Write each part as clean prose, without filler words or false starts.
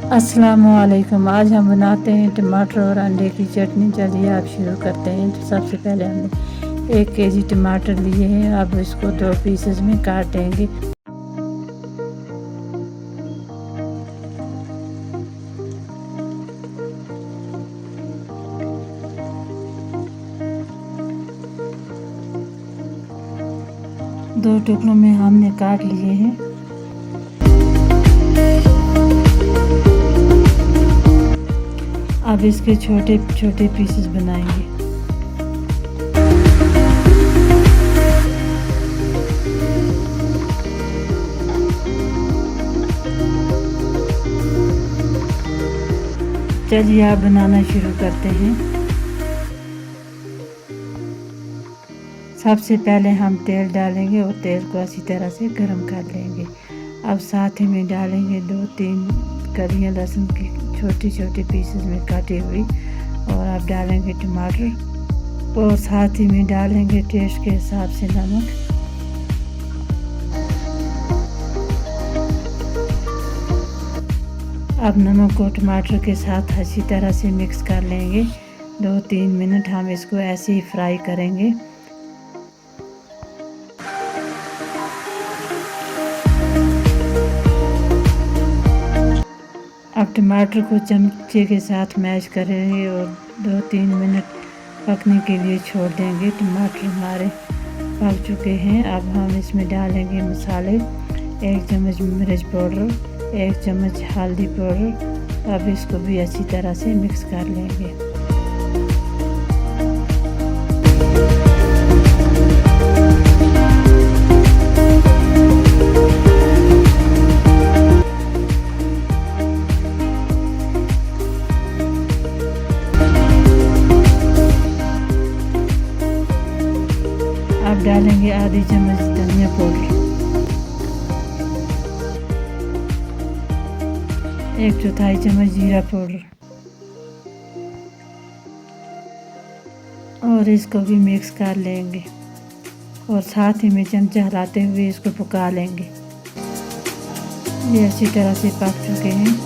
अस्सलामुअलैकुम। आज हम बनाते हैं टमाटर और अंडे की चटनी। चलिए आप शुरू करते हैं। तो सबसे पहले हमने 1 केजी टमाटर लिए हैं। अब इसको 2 पीसेस में काटेंगे। दो टुकड़ों में हमने काट लिए हैं। अब इसके छोटे छोटे पीसेस बनाएंगे। चलिए आप बनाना शुरू करते हैं। सबसे पहले हम तेल डालेंगे और तेल को अच्छी तरह से गर्म कर लेंगे। अब साथ ही में डालेंगे 2-3 कलियां लहसुन की छोटी छोटी पीसेस में काटी हुई, और अब डालेंगे टमाटर और साथ ही में डालेंगे टेस्ट के हिसाब से नमक। अब नमक को टमाटर के साथ अच्छी तरह से मिक्स कर लेंगे। 2-3 मिनट हम इसको ऐसे ही फ्राई करेंगे। अब टमाटर को चमचे के साथ मैश करेंगे और 2-3 मिनट पकने के लिए छोड़ देंगे। टमाटर हमारे पक चुके हैं। अब हम इसमें डालेंगे मसाले। 1 चम्मच मिर्च पाउडर, 1 चम्मच हल्दी पाउडर। अब इसको भी अच्छी तरह से मिक्स कर लेंगे। अब डालेंगे आधी चम्मच धनिया पाउडर, 1/4 चम्मच जीरा पाउडर, और इसको भी मिक्स कर लेंगे और साथ ही में चमचा हिलाते हुए इसको पका लेंगे। ये अच्छी तरह से पक चुके हैं।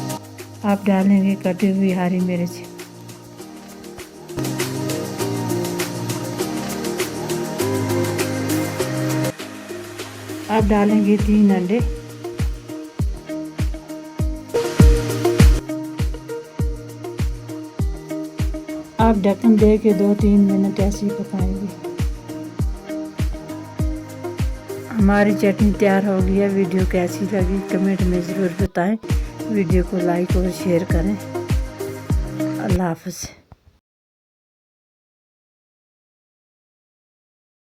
अब डालेंगे कटी हुई हरी मिर्च। अब डालेंगे 3 अंडे। अब ढक्कन दे के 2-3 मिनट ऐसे ही पकाएंगे। हमारी चटनी तैयार हो गई है। वीडियो कैसी लगी कमेंट में ज़रूर बताएं। वीडियो को लाइक और शेयर करें। अल्लाह हाफ़िज़।